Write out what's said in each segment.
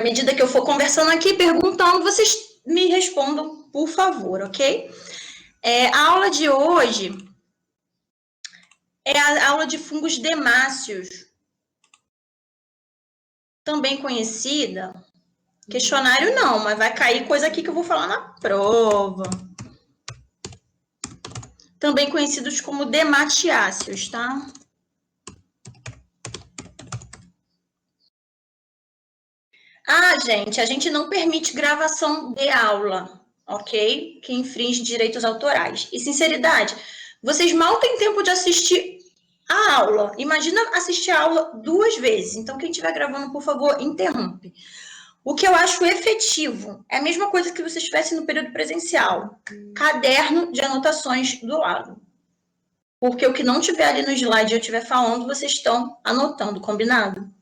À medida que eu for conversando aqui, perguntando, vocês me respondam, por favor, ok? A aula de hoje é a aula de fungos demáceos, também conhecida, questionário não, mas vai cair coisa aqui que eu vou falar na prova. Também conhecidos como dematiáceos, tá? Gente, a gente não permite gravação de aula, ok? Que infringe direitos autorais. E sinceridade, vocês mal têm tempo de assistir a aula. Imagina assistir a aula 2 vezes. Então, quem estiver gravando, por favor, interrompe. O que eu acho efetivo é a mesma coisa que você estivesse no período presencial. Caderno de anotações do lado. Porque o que não tiver ali no slide e eu estiver falando, vocês estão anotando, combinado?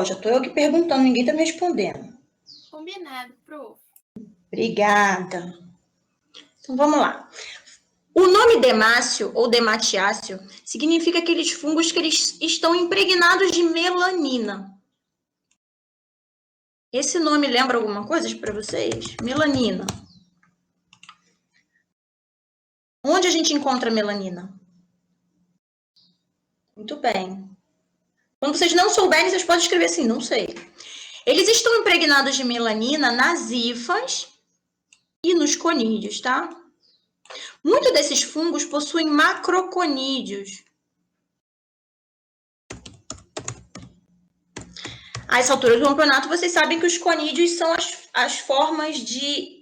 Já estou eu aqui perguntando, ninguém está me respondendo. Combinado, prof. Obrigada. Então, vamos lá. O nome demáceo ou dematiáceo significa aqueles fungos que eles estão impregnados de melanina. Esse nome lembra alguma coisa para vocês? Melanina. Onde a gente encontra melanina? Muito bem. Quando vocês não souberem, vocês podem escrever assim, não sei. Eles estão impregnados de melanina nas hifas e nos conídeos, tá? Muitos desses fungos possuem macroconídeos. A essa altura do campeonato, vocês sabem que os conídeos são as formas de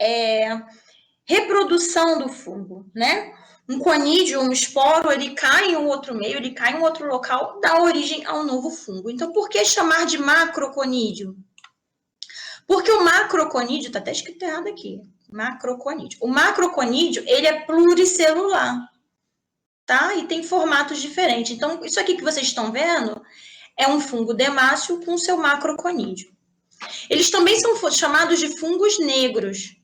reprodução do fungo, né? Um conídeo, um esporo, ele cai em um outro meio, ele cai em um outro local, dá origem a um novo fungo. Então, por que chamar de macroconídeo? Porque o macroconídeo, tá até escrito errado aqui, macroconídeo. O macroconídeo, ele é pluricelular, tá? E tem formatos diferentes. Então, isso aqui que vocês estão vendo é um fungo demáceo com seu macroconídeo. Eles também são chamados de fungos negros,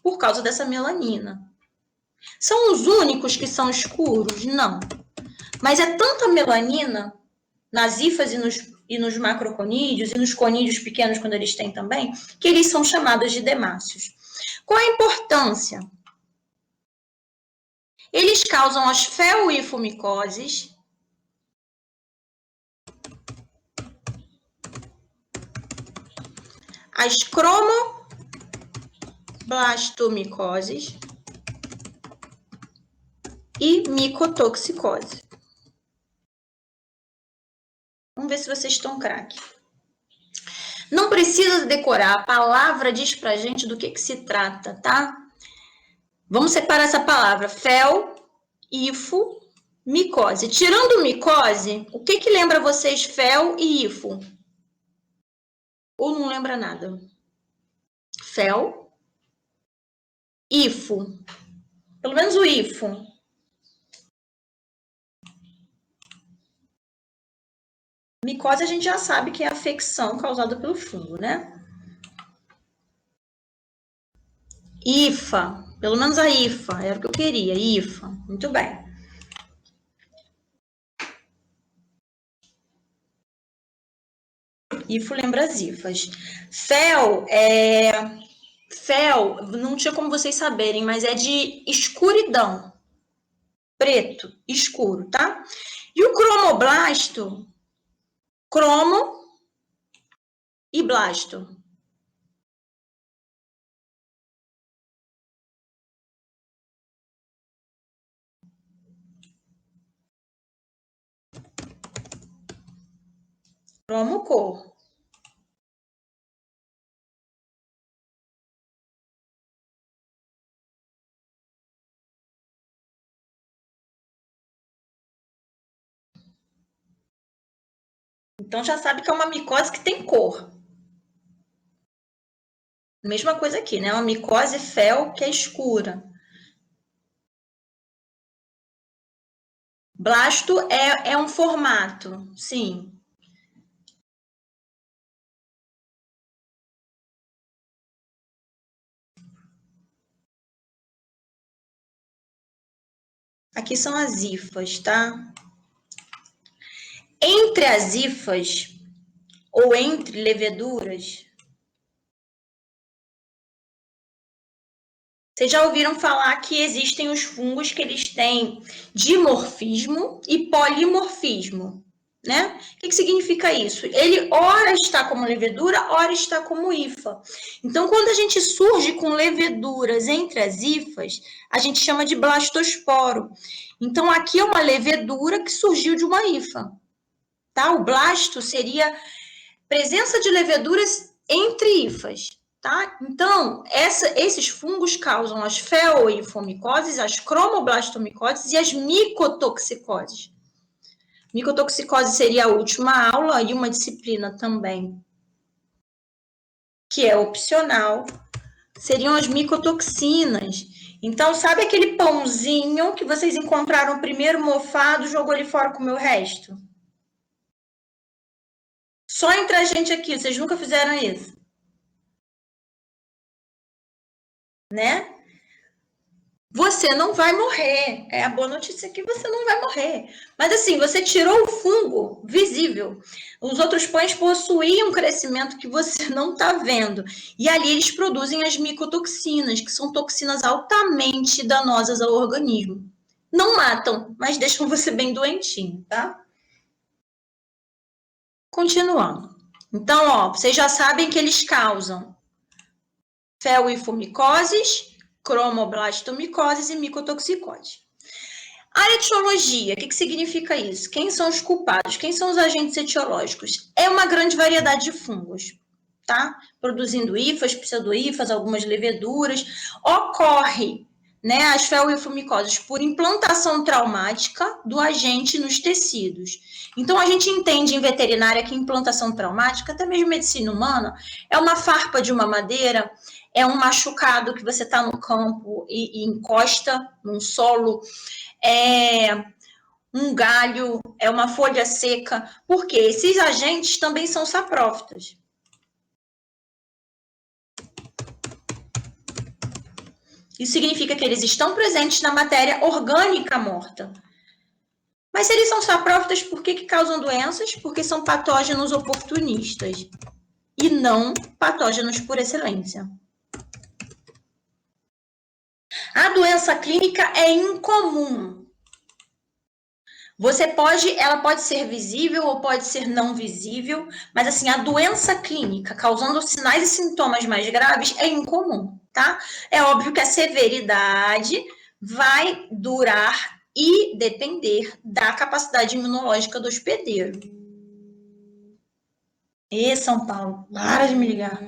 por causa dessa melanina. São os únicos que são escuros? Não. Mas é tanta melanina nas hifas e nos macroconídeos, e nos conídeos pequenos, quando eles têm também, que eles são chamados de demáceos. Qual a importância? Eles causam as feoifomicoses, as cromoblastomicoses e micotoxicose. Vamos ver se vocês estão craque. Não precisa decorar, a palavra diz pra gente do que se trata, tá? Vamos separar essa palavra, micose. Tirando micose, o que lembra vocês fel e ifo? Ou não lembra nada? Fel, ifo. Pelo menos o ifo. Micose a gente já sabe que é a afecção causada pelo fungo, né? IFA, pelo menos a IFA, era o que eu queria, IFA. Muito bem. IFO lembra as IFAs. Fel, não tinha como vocês saberem, mas é de escuridão. Preto, escuro, tá? E o cromoblasto, cromo e blasto. Cromo, cor. Então já sabe que é uma micose que tem cor. Mesma coisa aqui, né? Uma micose fel que é escura. Blasto é um formato, sim. Aqui são as hifas, tá? Entre as hifas, ou entre leveduras? Vocês já ouviram falar que existem os fungos que eles têm dimorfismo e polimorfismo, né? O que significa isso? Ele ora está como levedura, ora está como hifa. Então, quando a gente surge com leveduras entre as hifas, a gente chama de blastosporo. Então, aqui é uma levedura que surgiu de uma hifa, tá? O blasto seria presença de leveduras entre hifas. Tá? Então, esses fungos causam as feoifomicoses, as cromoblastomicoses e as micotoxicoses. Micotoxicose seria a última aula e uma disciplina também, que é opcional, seriam as micotoxinas. Então, sabe aquele pãozinho que vocês encontraram primeiro mofado, jogou ele fora com o resto? Só entre a gente aqui, vocês nunca fizeram isso? Né? Você não vai morrer. É a boa notícia que você não vai morrer. Mas assim, você tirou o fungo visível. Os outros pães possuíam um crescimento que você não está vendo. E ali eles produzem as micotoxinas, que são toxinas altamente danosas ao organismo. Não matam, mas deixam você bem doentinho, tá? Continuando. Então, ó, vocês já sabem que eles causam feoifomicoses, cromoblastomicoses e micotoxicose. A etiologia, o que significa isso? Quem são os culpados? Quem são os agentes etiológicos? É uma grande variedade de fungos, tá? Produzindo hifas, pseudohifas, algumas leveduras. Ocorre, né, as feoifomicoses por implantação traumática do agente nos tecidos. Então, a gente entende em veterinária que implantação traumática, até mesmo medicina humana, é uma farpa de uma madeira, é um machucado que você está no campo e encosta num solo, é um galho, é uma folha seca, porque esses agentes também são saprófitas. Isso significa que eles estão presentes na matéria orgânica morta. Mas se eles são saprófitas, por que causam doenças? Porque são patógenos oportunistas e não patógenos por excelência. A doença clínica é incomum. Ela pode ser visível ou pode ser não visível, mas assim, a doença clínica causando sinais e sintomas mais graves é incomum, tá? É óbvio que a severidade vai durar e depender da capacidade imunológica do hospedeiro. E São Paulo, para de me ligar.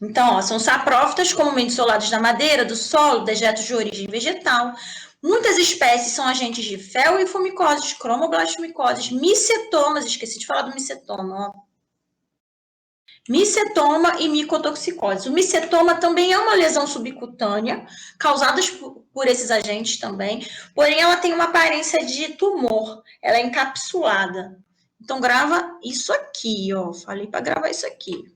Então, ó, são saprófitas comumente isolados da madeira, do solo, dejetos de origem vegetal. Muitas espécies são agentes de feoifomicoses, cromoblastomicoses, micetomas, esqueci de falar do micetoma, ó. Micetoma e micotoxicose. O micetoma também é uma lesão subcutânea, causada por esses agentes também, porém ela tem uma aparência de tumor, ela é encapsulada. Então, grava isso aqui, ó, falei para gravar isso aqui.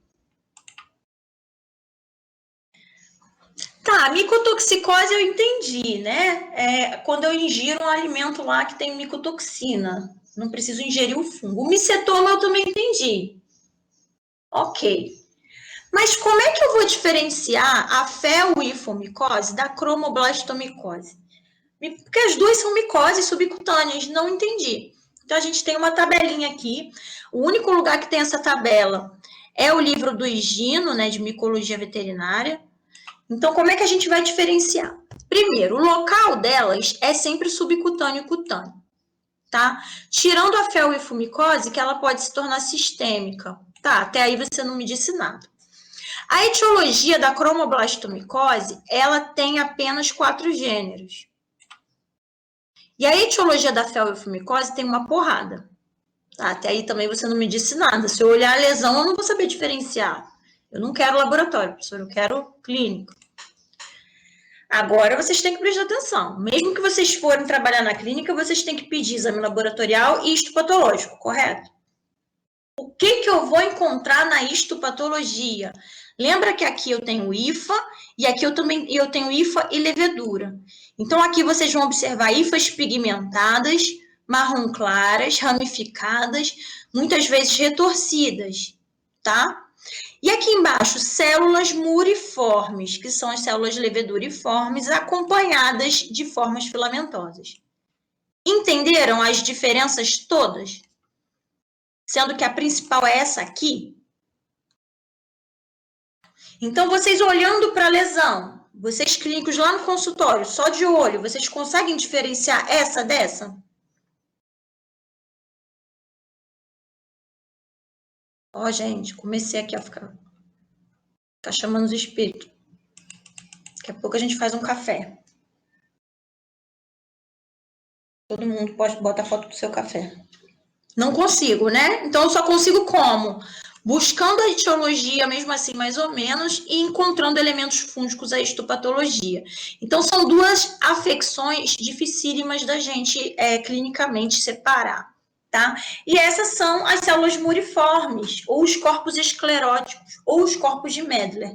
Tá, micotoxicose eu entendi, né? É quando eu ingiro um alimento lá que tem micotoxina. Não preciso ingerir o fungo. O micetoma eu também entendi. Ok. Mas como é que eu vou diferenciar a feoifomicose da cromoblastomicose? Porque as duas são micoses subcutâneas, não entendi. Então, a gente tem uma tabelinha aqui. O único lugar que tem essa tabela é o livro do Higino, né, de micologia veterinária. Então, como é que a gente vai diferenciar? Primeiro, o local delas é sempre subcutâneo e cutâneo, tá? Tirando a feoifomicose, que ela pode se tornar sistêmica. Tá, até aí você não me disse nada. A etiologia da cromoblastomicose, ela tem apenas 4 gêneros. E a etiologia da feoifomicose tem uma porrada. Tá, até aí também você não me disse nada. Se eu olhar a lesão, eu não vou saber diferenciar. Eu não quero laboratório, professor, eu quero clínico. Agora vocês têm que prestar atenção. Mesmo que vocês forem trabalhar na clínica, vocês têm que pedir exame laboratorial e histopatológico, correto? O que eu vou encontrar na histopatologia? Lembra que aqui eu tenho IFA e aqui eu tenho IFA e levedura. Então aqui vocês vão observar IFAs pigmentadas marrom claras, ramificadas, muitas vezes retorcidas, tá? E aqui embaixo, células muriformes, que são as células leveduriformes acompanhadas de formas filamentosas. Entenderam as diferenças todas? Sendo que a principal é essa aqui. Então, vocês olhando para a lesão, vocês clínicos lá no consultório, só de olho, vocês conseguem diferenciar essa dessa? Ó, gente, comecei aqui a ficar chamando os espíritos. Daqui a pouco a gente faz um café. Todo mundo pode botar a foto do seu café. Não consigo, né? Então, eu só consigo como? Buscando a etiologia, mesmo assim, mais ou menos, e encontrando elementos fúngicos à histopatologia. Então, são duas afecções dificílimas da gente clinicamente separar, tá? E essas são as células muriformes, ou os corpos escleróticos, ou os corpos de Medler.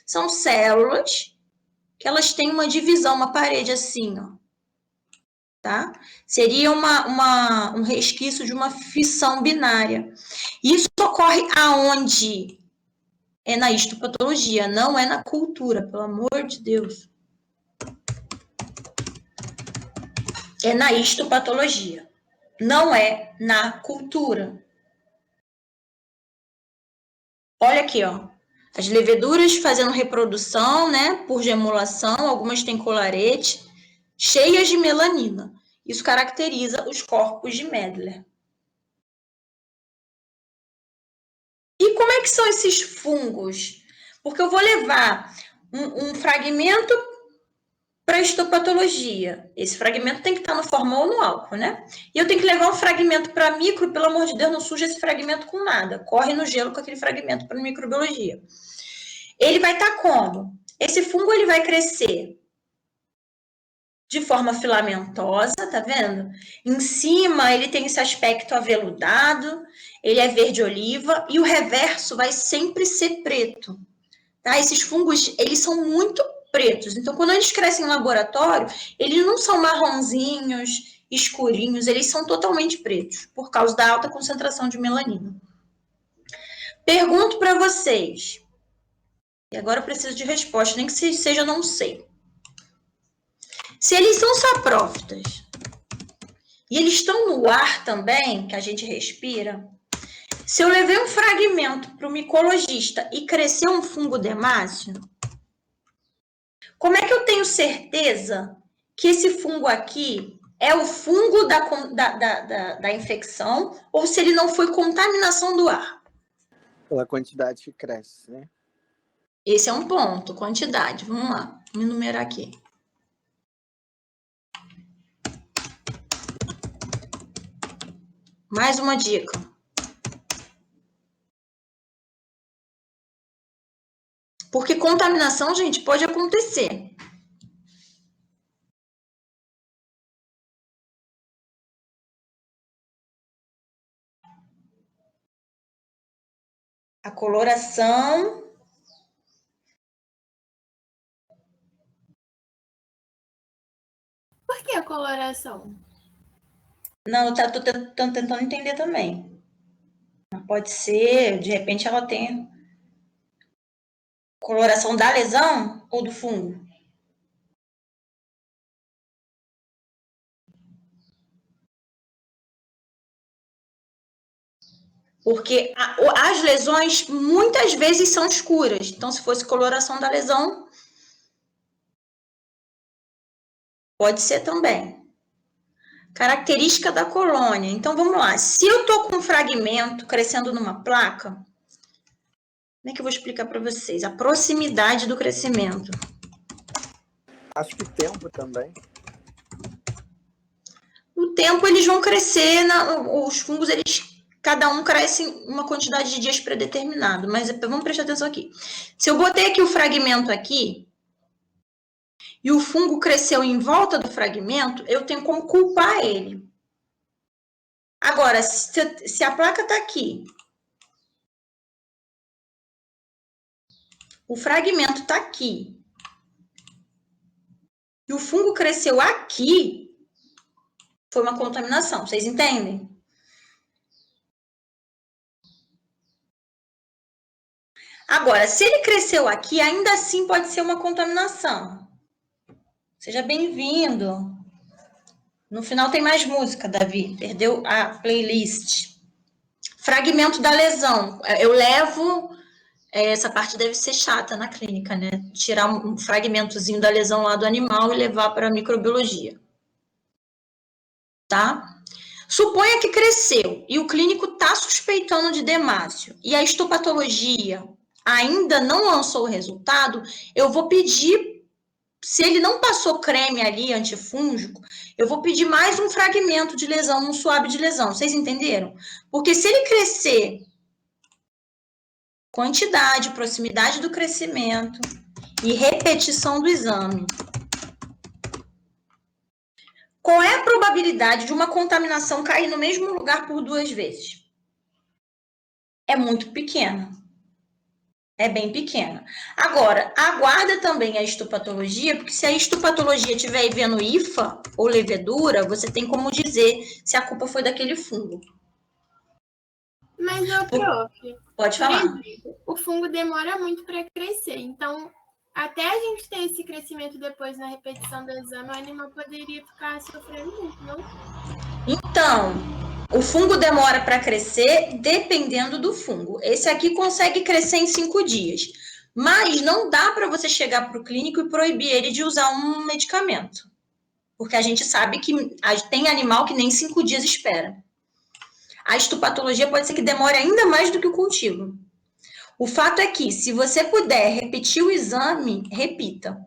São células que elas têm uma divisão, uma parede assim, ó. Tá? Seria um resquício de uma fissão binária. Isso ocorre aonde? É na histopatologia, não é na cultura, pelo amor de Deus. É na histopatologia, não é na cultura. Olha aqui, ó. As leveduras fazendo reprodução, né, por gemulação, algumas têm colarete, cheias de melanina. Isso caracteriza os corpos de Medler. E como é que são esses fungos? Porque eu vou levar um fragmento para a histopatologia. Esse fragmento tem que estar no formol ou no álcool, né? E eu tenho que levar um fragmento para micro, pelo amor de Deus, não suja esse fragmento com nada. Corre no gelo com aquele fragmento para microbiologia. Ele vai estar como? Esse fungo ele vai crescer de forma filamentosa, tá vendo? Em cima ele tem esse aspecto aveludado, ele é verde-oliva e o reverso vai sempre ser preto. Tá? Esses fungos, eles são muito pretos. Então, quando eles crescem em laboratório, eles não são marronzinhos, escurinhos, eles são totalmente pretos, por causa da alta concentração de melanina. Pergunto para vocês, e agora eu preciso de resposta, nem que seja não sei. Se eles são saprófitas e eles estão no ar também, que a gente respira, se eu levei um fragmento para o micologista e cresceu um fungo demáceo, como é que eu tenho certeza que esse fungo aqui é o fungo da infecção ou se ele não foi contaminação do ar? Pela quantidade que cresce, né? Esse é um ponto, quantidade. Vamos lá, vamos enumerar aqui. Mais uma dica. Porque contaminação, gente, pode acontecer. A coloração. Por que a coloração? Não, eu tô tentando entender também. Pode ser, de repente ela tem coloração da lesão ou do fungo? Porque as lesões muitas vezes são escuras. Então, se fosse coloração da lesão, pode ser também. Característica da colônia. Então, vamos lá. Se eu estou com um fragmento crescendo numa placa, como é que eu vou explicar para vocês? A proximidade do crescimento. Acho que tempo também. No tempo, eles vão crescer, os fungos, cada um cresce em uma quantidade de dias predeterminado. Mas vamos prestar atenção aqui. Se eu botei aqui o fragmento aqui, e o fungo cresceu em volta do fragmento, eu tenho como culpar ele. Agora, se a placa está aqui, o fragmento está aqui, e o fungo cresceu aqui, foi uma contaminação. Vocês entendem? Agora, se ele cresceu aqui, ainda assim pode ser uma contaminação. Seja bem-vindo. No final tem mais música, Davi. Perdeu a playlist. Fragmento da lesão. Eu levo... Essa parte deve ser chata na clínica, né? Tirar um fragmentozinho da lesão lá do animal e levar para a microbiologia. Tá? Suponha que cresceu e o clínico está suspeitando de demácio e a histopatologia ainda não lançou o resultado, eu vou pedir, se ele não passou creme ali antifúngico, eu vou pedir mais um fragmento de lesão, um suave de lesão. Vocês entenderam? Porque se ele crescer, quantidade, proximidade do crescimento e repetição do exame. Qual é a probabilidade de uma contaminação cair no mesmo lugar por 2 vezes? É muito pequena. É bem pequena. Agora, aguarda também a histopatologia, porque se a histopatologia estiver vendo hifa ou levedura, você tem como dizer se a culpa foi daquele fungo. Mas, prof, Pode por falar. exemplo, o fungo demora muito para crescer. Então, até a gente ter esse crescimento depois na repetição do exame, o animal poderia ficar sofrendo muito, não? Então, o fungo demora para crescer dependendo do fungo. Esse aqui consegue crescer em 5 dias. Mas não dá para você chegar para o clínico e proibir ele de usar um medicamento. Porque a gente sabe que tem animal que nem 5 dias espera. A histopatologia pode ser que demore ainda mais do que o cultivo. O fato é que, se você puder repetir o exame, repita.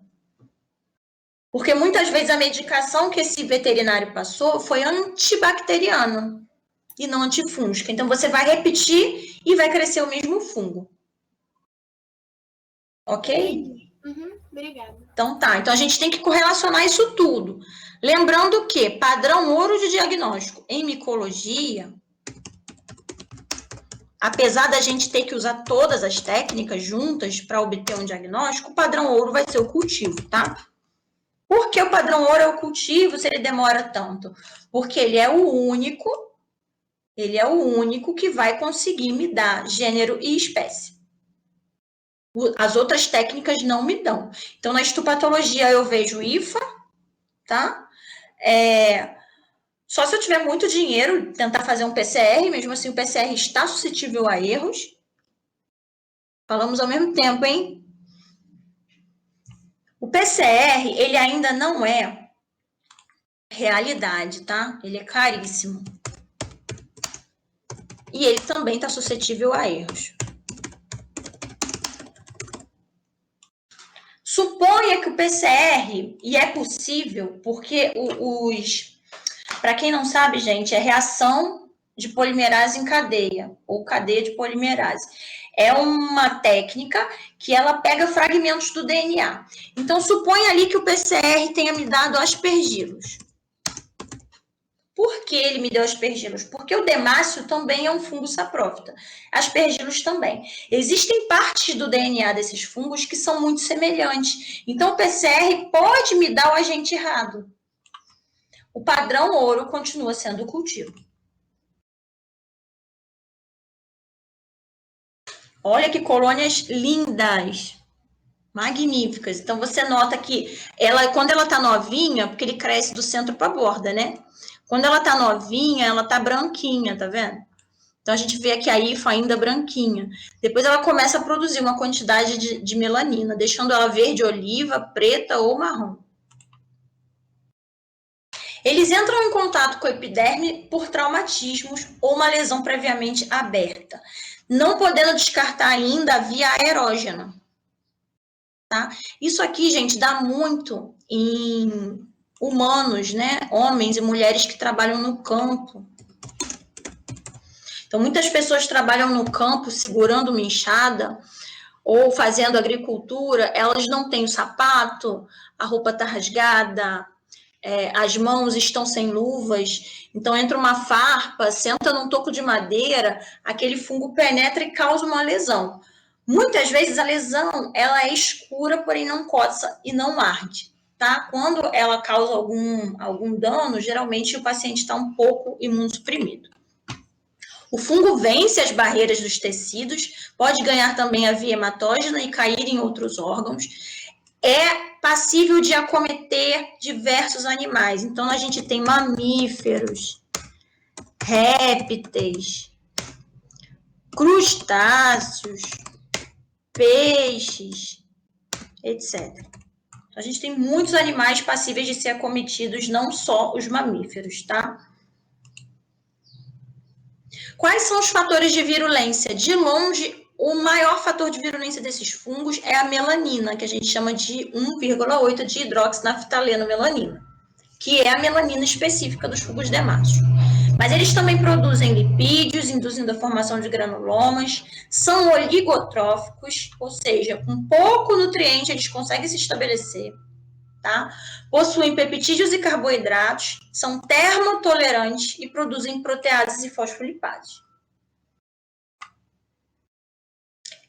Porque muitas vezes a medicação que esse veterinário passou foi antibacteriana e não antifúngica. Então, você vai repetir e vai crescer o mesmo fungo. Ok? Uhum, obrigada. Então, tá. Então, a gente tem que correlacionar isso tudo. Lembrando que padrão ouro de diagnóstico em micologia, apesar da gente ter que usar todas as técnicas juntas para obter um diagnóstico, o padrão ouro vai ser o cultivo, tá? Por que o padrão ouro é o cultivo se ele demora tanto? Porque ele é o único que vai conseguir me dar gênero e espécie. As outras técnicas não me dão. Então, na histopatologia, eu vejo IFA, tá? Só se eu tiver muito dinheiro, tentar fazer um PCR, mesmo assim o PCR está suscetível a erros. Falamos ao mesmo tempo, hein? O PCR, ele ainda não é realidade, tá? Ele é caríssimo. E ele também está suscetível a erros. Suponha que o PCR, e é possível, porque para quem não sabe, gente, é reação de polimerase em cadeia, ou cadeia de polimerase. É uma técnica que ela pega fragmentos do DNA. Então, suponha ali que o PCR tenha me dado aspergilos. Por que ele me deu aspergilos? Porque o demácio também é um fungo saprófita. Aspergilos também. Existem partes do DNA desses fungos que são muito semelhantes. Então, o PCR pode me dar o agente errado. O padrão ouro continua sendo o cultivo. Olha que colônias lindas, magníficas. Então, você nota que quando ela está novinha, porque ele cresce do centro para a borda, né? Quando ela está novinha, ela está branquinha, tá vendo? Então, a gente vê aqui a hifa ainda branquinha. Depois ela começa a produzir uma quantidade de melanina, deixando ela verde, oliva, preta ou marrom. Eles entram em contato com a epiderme por traumatismos ou uma lesão previamente aberta, não podendo descartar ainda a via aerógena. Tá? Isso aqui, gente, dá muito em humanos, né? Homens e mulheres que trabalham no campo. Então, muitas pessoas trabalham no campo segurando uma enxada ou fazendo agricultura, elas não têm o sapato, a roupa está rasgada, as mãos estão sem luvas, então entra uma farpa, senta num toco de madeira, aquele fungo penetra e causa uma lesão. Muitas vezes a lesão ela é escura, porém não coça e não arde. tá? Quando ela causa algum dano, geralmente o paciente está um pouco imunossuprimido. O fungo vence as barreiras dos tecidos, pode ganhar também a via hematógena e cair em outros órgãos. É passível de acometer diversos animais. Então, a gente tem mamíferos, répteis, crustáceos, peixes, etc. A gente tem muitos animais passíveis de ser acometidos, não só os mamíferos, tá? Quais são os fatores de virulência? De longe, o maior fator de virulência desses fungos é a melanina, que a gente chama de 1,8 de hidroxinaftalenomelanina, que é a melanina específica dos fungos demáceos. Mas eles também produzem lipídios, induzindo a formação de granulomas, são oligotróficos, ou seja, com pouco nutriente eles conseguem se estabelecer, tá? Possuem peptídeos e carboidratos, são termotolerantes e produzem proteases e fosfolipáses.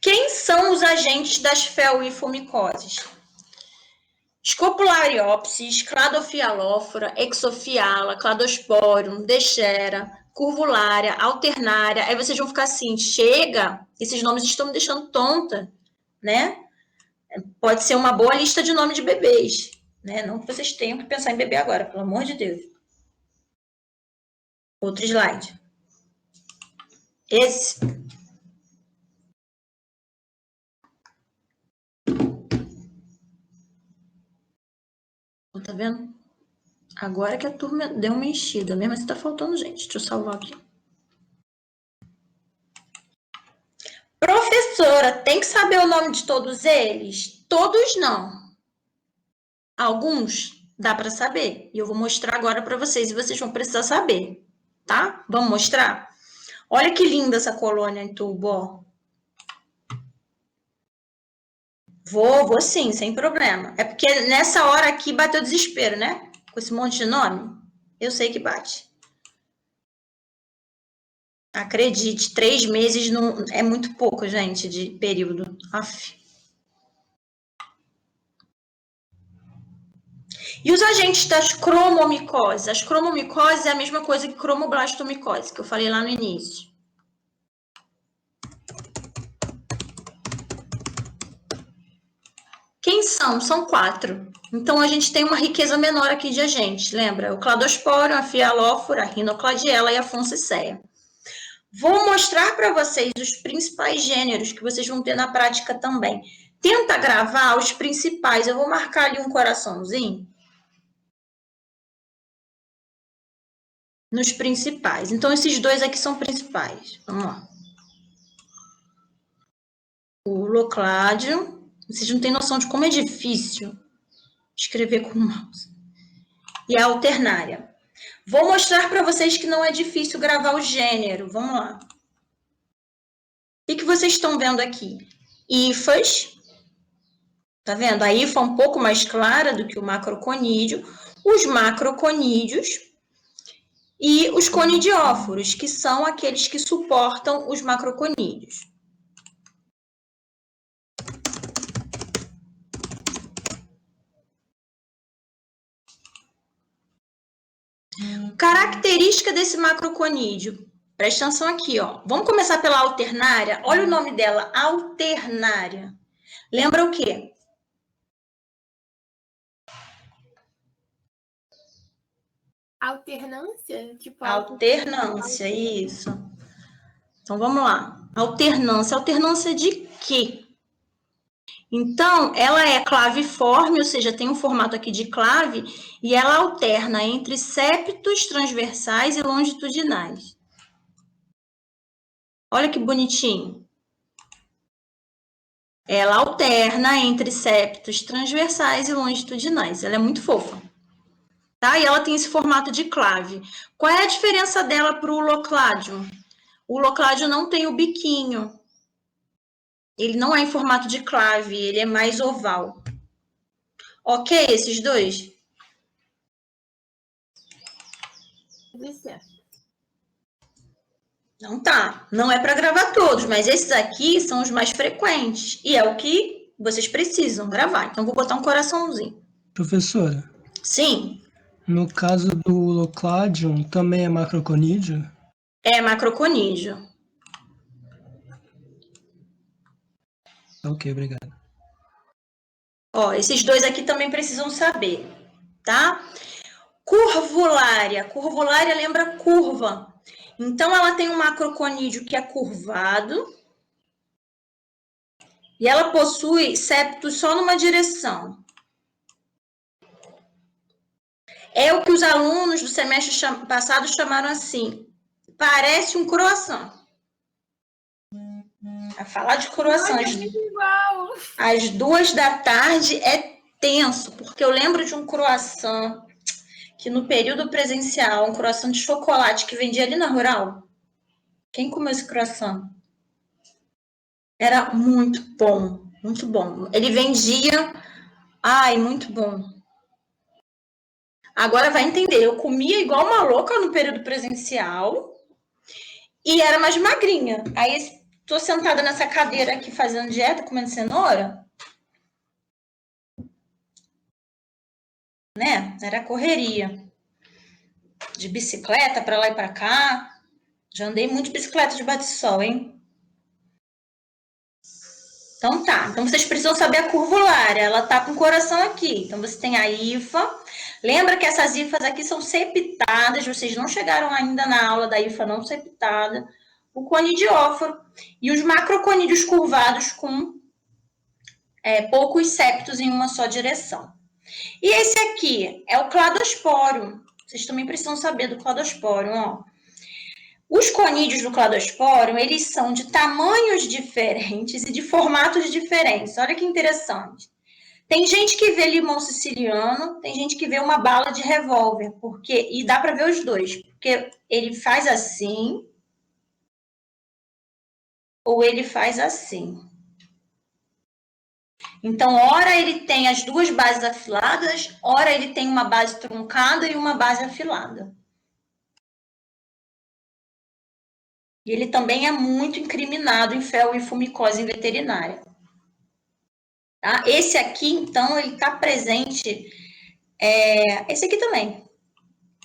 Quem são os agentes das felwifomicoses? Scopulariopsis, Cladofialófora, Exofiala, Cladosporium, Dechera, Curvulária, Alternária. Aí vocês vão ficar assim, chega, esses nomes estão me deixando tonta, né? Pode ser uma boa lista de nome de bebês, né? Não que vocês tenham que pensar em bebê agora, pelo amor de Deus. Outro slide. Esse. Tá vendo? Agora que a turma deu uma enchida, mesmo assim tá faltando gente. Deixa eu salvar aqui. Professora, tem que saber o nome de todos eles? Todos não. Alguns dá para saber. E eu vou mostrar agora para vocês e vocês vão precisar saber, tá? Vamos mostrar? Olha que linda essa colônia em tubo, ó. Vou sim, sem problema. É porque nessa hora aqui bateu desespero, né? Com esse monte de nome. Eu sei que bate. Acredite, 3 meses não é muito pouco, gente, de período. Aff. E os agentes das cromomicoses? As cromomicoses é a mesma coisa que cromoblastomicose, que eu falei lá no início. Quem são? São 4. Então, a gente tem uma riqueza menor aqui de agentes, lembra? O Cladosporium, a Fialófora, a Rhinocladiella e a Fonsecia. Vou mostrar para vocês os principais gêneros que vocês vão ter na prática também. Tenta gravar os principais. Eu vou marcar ali um coraçãozinho. Nos principais. Então, esses dois aqui são principais. Vamos lá. O Locládio. Vocês não têm noção de como é difícil escrever com o mouse. E a Alternária. Vou mostrar para vocês que não é difícil gravar o gênero. Vamos lá. O que vocês estão vendo aqui? Hifas. Tá vendo? A hifa é um pouco mais clara do que o macroconídeo. Os macroconídeos e os conidióforos, que são aqueles que suportam os macroconídeos. Característica desse macroconídeo. Presta atenção aqui, ó. Vamos começar pela alternária. Olha o nome dela, alternária. Lembra o quê? Alternância? Tipo, alternância, isso. Então, vamos lá. Alternância. Alternância de quê? Então, ela é claviforme, ou seja, tem um formato aqui de clave, e ela alterna entre septos transversais e longitudinais. Olha que bonitinho. Ela alterna entre septos transversais e longitudinais. Ela é muito fofa. Tá? E ela tem esse formato de clave. Qual é a diferença dela para o locládio? O locládio não tem o biquinho. Ele não é em formato de clave, ele é mais oval. Ok, esses dois? Não tá. Não é para gravar todos, mas esses aqui são os mais frequentes. E é o que vocês precisam gravar. Então, vou botar um coraçãozinho. Professora, Sim, no caso do Locladium, também é macroconídeo? é macroconídeo. Ok, obrigado. Ó, esses dois aqui também precisam saber, tá? Curvulária. Curvulária lembra curva. Então, ela tem um macroconídeo que é curvado e ela possui septos só numa direção. É o que os alunos do semestre passado chamaram assim, parece um croissant. A falar de croissant Nossa, é muito igual. às 2 da tarde é tenso, porque eu lembro de um croissant que no período presencial, um croissant de chocolate que vendia ali na Rural. Quem comeu esse croissant? Era muito bom, muito bom. Ele vendia, ai, muito bom. Agora vai entender, eu comia igual uma louca no período presencial e era mais magrinha. Aí tô sentada nessa cadeira aqui fazendo dieta, comendo cenoura, né? Era correria. De bicicleta para lá e para cá. Já andei muito de bicicleta de bate-sol, hein? Então tá, então vocês precisam saber a curvulária, ela tá com o coração aqui. Então você tem a hifa. Lembra que essas hifas aqui são septadas, vocês não chegaram ainda na aula da hifa não septada. O conidióforo e os macroconídeos curvados com poucos septos em uma só direção. E esse aqui é o cladosporo. Vocês também precisam saber do cladosporo, ó. Os conídeos do cladosporo, eles são de tamanhos diferentes e de formatos diferentes. Olha que interessante. Tem gente que vê limão siciliano, tem gente que vê uma bala de revólver, e dá para ver os dois, porque ele faz assim ou ele faz assim. Então, ora ele tem as duas bases afiladas, ora ele tem uma base truncada e uma base afilada. E ele também é muito incriminado em fel e fumicose em veterinária. Tá? Esse aqui, então, ele está presente. Esse aqui também.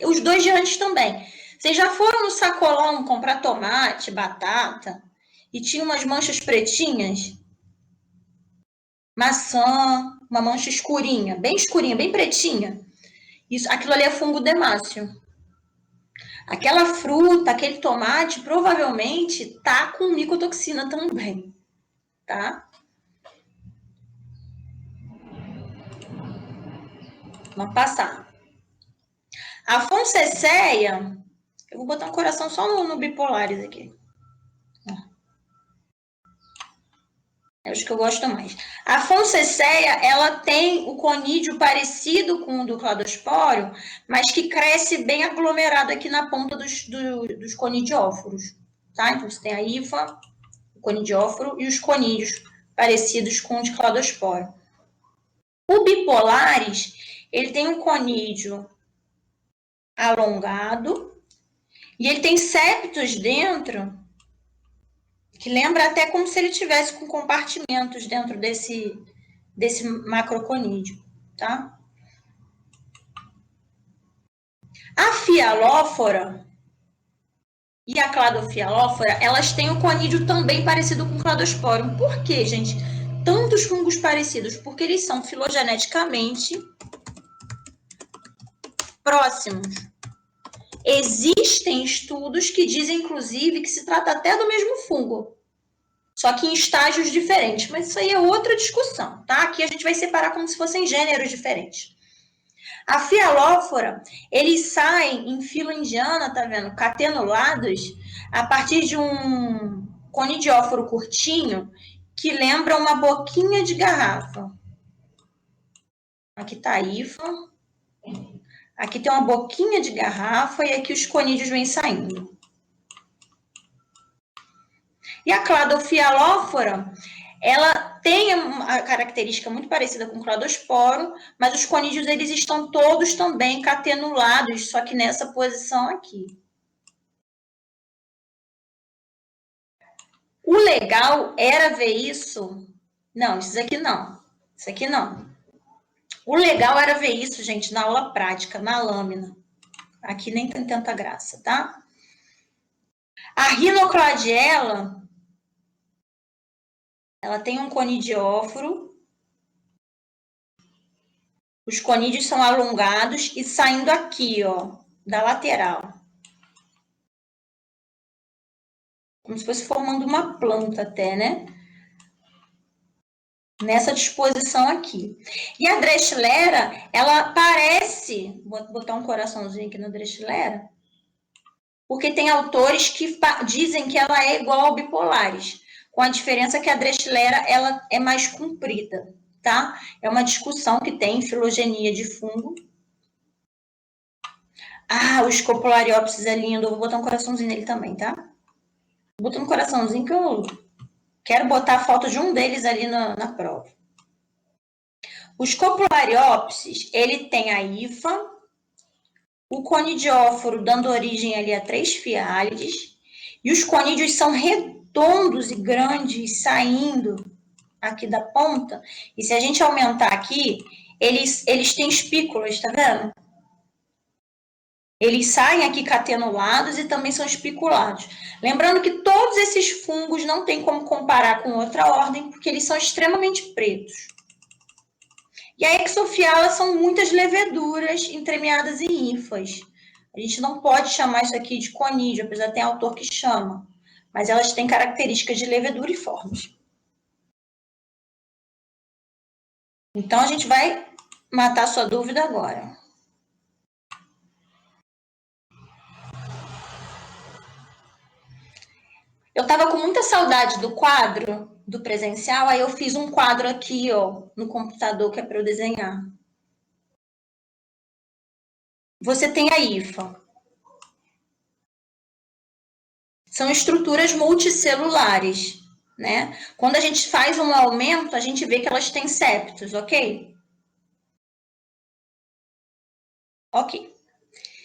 Os dois de antes também. Vocês já foram no sacolão comprar tomate, batata, e tinha umas manchas pretinhas? Maçã, uma mancha escurinha, bem pretinha. Aquilo ali é fungo demáceo. Aquela fruta, aquele tomate, provavelmente tá com micotoxina também, tá? Vamos passar. A Fonsesseia, eu vou botar um coração só no bipolares aqui. É os que eu gosto mais. A Fonsesseia, ela tem o conídeo parecido com o do cladospóreo, mas que cresce bem aglomerado aqui na ponta dos conidióforos, tá? Então, você tem a hifa, o conidióforo e os conídeos parecidos com o de cladospóreo. O bipolares, ele tem um conídeo alongado e ele tem septos dentro que lembra até como se ele tivesse com compartimentos dentro desse macroconídeo, tá? A fialófora e a cladofialófora, elas têm um conídeo também parecido com o cladosporium. Por quê, gente? Tantos fungos parecidos, porque eles são filogeneticamente próximos. Existem estudos que dizem, inclusive, que se trata até do mesmo fungo, só que em estágios diferentes. Mas isso aí é outra discussão, tá? Aqui a gente vai separar como se fossem gêneros diferentes. A fialófora, eles saem em fila indiana, tá vendo? Catenulados, a partir de um conidióforo curtinho, que lembra uma boquinha de garrafa. Aqui tá a hifa. Aqui tem uma boquinha de garrafa e aqui os conídeos vêm saindo. E a cladofialófora, ela tem uma característica muito parecida com o cladosporo, mas os conídeos eles estão todos também catenulados, só que nessa posição aqui. O legal era ver isso. Não, isso aqui não. Isso aqui não. O legal era ver isso, gente, na aula prática, na lâmina. Aqui nem tem tanta graça, tá? A Rhinocladiella, ela tem um conidióforo. Os conídeos são alongados e saindo aqui, ó, da lateral. Como se fosse formando uma planta até, né? Nessa disposição aqui. E a Dreschlera, ela parece... Vou botar um coraçãozinho aqui na Dreschlera. Porque tem autores que dizem que ela é igual ao bipolares. Com a diferença que a Dreschlera, ela é mais comprida, tá? É uma discussão que tem em filogenia de fungo. Ah, o Scopulariopsis é lindo. Eu vou botar um coraçãozinho nele também, tá? Vou botar um coraçãozinho que eu quero botar a foto de um deles ali na prova. O Scopulariopsis, ele tem a hifa, o conidióforo dando origem ali a 3 fiálides, e os conídeos são redondos e grandes, saindo aqui da ponta. E se a gente aumentar aqui, eles têm espículas, tá vendo? Eles saem aqui catenulados e também são espiculados. Lembrando que todos esses fungos não tem como comparar com outra ordem, porque eles são extremamente pretos. E a Exophiala são muitas leveduras entremeadas em hifas. A gente não pode chamar isso aqui de conídeo, apesar de ter autor que chama. Mas elas têm características de levedura e formas. Então, a gente vai matar sua dúvida agora. Eu estava com muita saudade do quadro, do presencial, aí eu fiz um quadro aqui, ó, no computador, que é para eu desenhar. Você tem a hifa. São estruturas multicelulares, né? Quando a gente faz um aumento, a gente vê que elas têm septos, ok? Ok.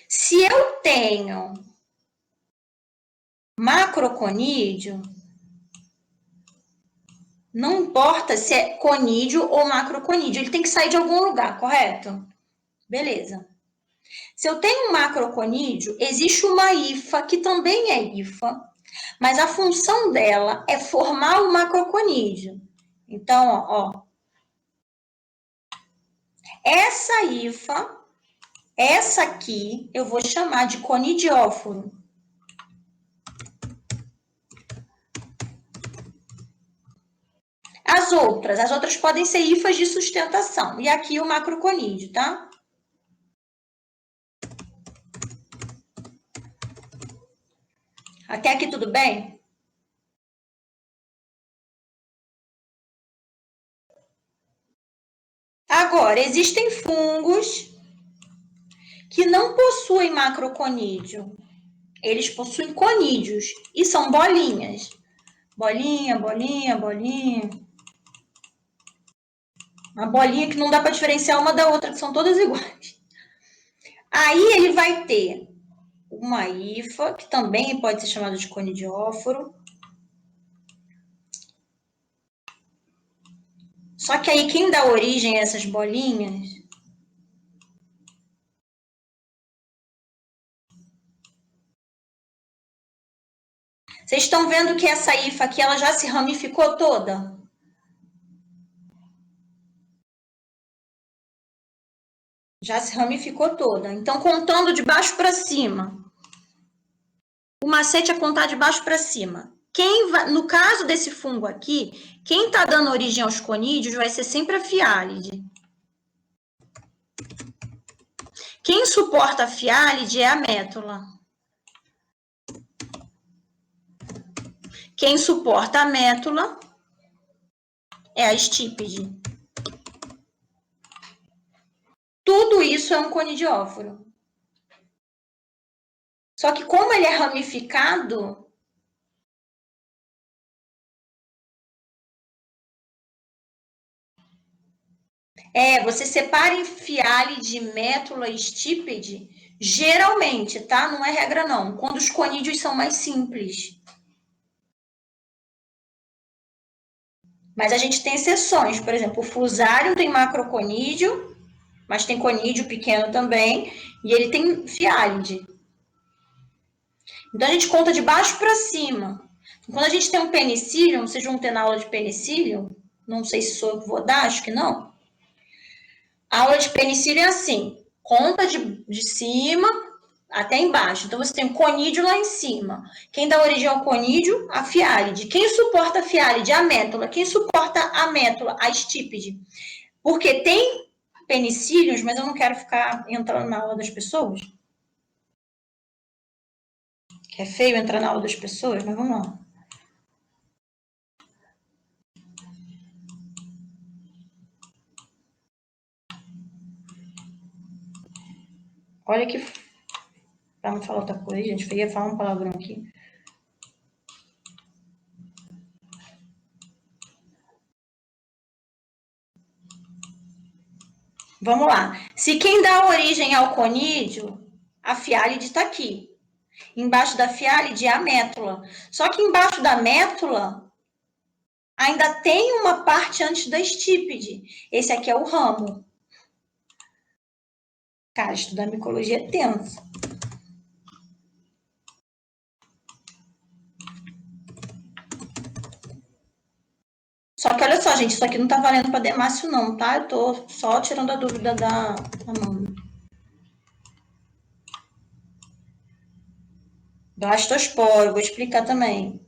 Se eu tenho macroconídeo, não importa se é conídeo ou macroconídeo, ele tem que sair de algum lugar, correto? Beleza. Se eu tenho um macroconídeo, existe uma hifa, que também é hifa, mas a função dela é formar o macroconídeo. Então, ó, essa hifa, essa aqui, eu vou chamar de conidióforo. As outras podem ser hifas de sustentação. E aqui o macroconídeo, tá? Até aqui tudo bem? Agora, existem fungos que não possuem macroconídeo. Eles possuem conídeos e são bolinhas. Bolinha, bolinha, bolinha. Uma bolinha que não dá para diferenciar uma da outra, que são todas iguais. Aí ele vai ter uma hifa, que também pode ser chamada de conidióforo. Só que aí quem dá origem a essas bolinhas vocês estão vendo que essa hifa aqui, ela já se ramificou toda? Já se ramificou toda. Então, contando de baixo para cima. O macete é contar de baixo para cima. No caso desse fungo aqui, quem está dando origem aos conídeos vai ser sempre a fiálide. Quem suporta a fiálide é a métula. Quem suporta a métula é a estípede. Tudo isso é um conidióforo. Só que como ele é ramificado, você separa em fiálide, métula e estípede, geralmente, tá? Não é regra não, quando os conídeos são mais simples. Mas a gente tem exceções, por exemplo, o fusário tem macroconídeo mas tem conídeo pequeno também, e ele tem fiálide. Então, a gente conta de baixo para cima. Quando a gente tem um penicillium, vocês vão ter na aula de penicillium, não sei se sou eu que vou dar, acho que não. A aula de penicillium é assim, conta de cima até embaixo. Então, você tem o conídeo lá em cima. Quem dá origem ao conídeo? A fiálide. Quem suporta a fiálide? A métula. Quem suporta a métula? A estípite. Porque tem penicílios, mas eu não quero ficar entrando na aula das pessoas. Que é feio entrar na aula das pessoas, mas vamos lá. Olha que... Pra não falar outra coisa, gente. Eu ia falar um palavrão aqui. Vamos lá. Se quem dá origem ao conídeo, a fiálide está aqui. Embaixo da fiálide é a métula. Só que embaixo da métula ainda tem uma parte antes da estípite. Esse aqui é o ramo. Cara, estudar micologia é tenso. Só que olha só, gente, isso aqui não tá valendo para Demácio não, tá? Eu tô só tirando a dúvida da Amanda. Blastosporo, vou explicar também.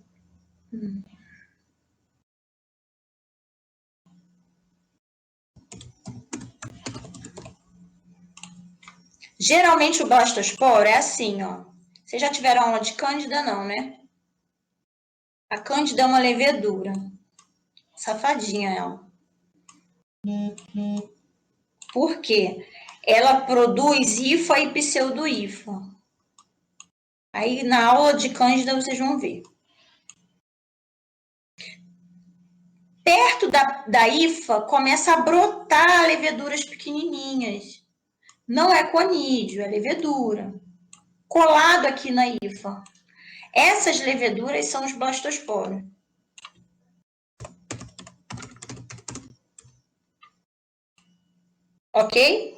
Geralmente o blastosporo é assim, ó. Vocês já tiveram aula de cândida, não, né? A cândida é uma levedura. Safadinha ela. Por quê? Ela produz hifa e pseudo-hifa. Aí na aula de cândida vocês vão ver. Perto da hifa começa a brotar leveduras pequenininhas. Não é conídeo, é levedura. Colado aqui na hifa. Essas leveduras são os blastosporos. Ok?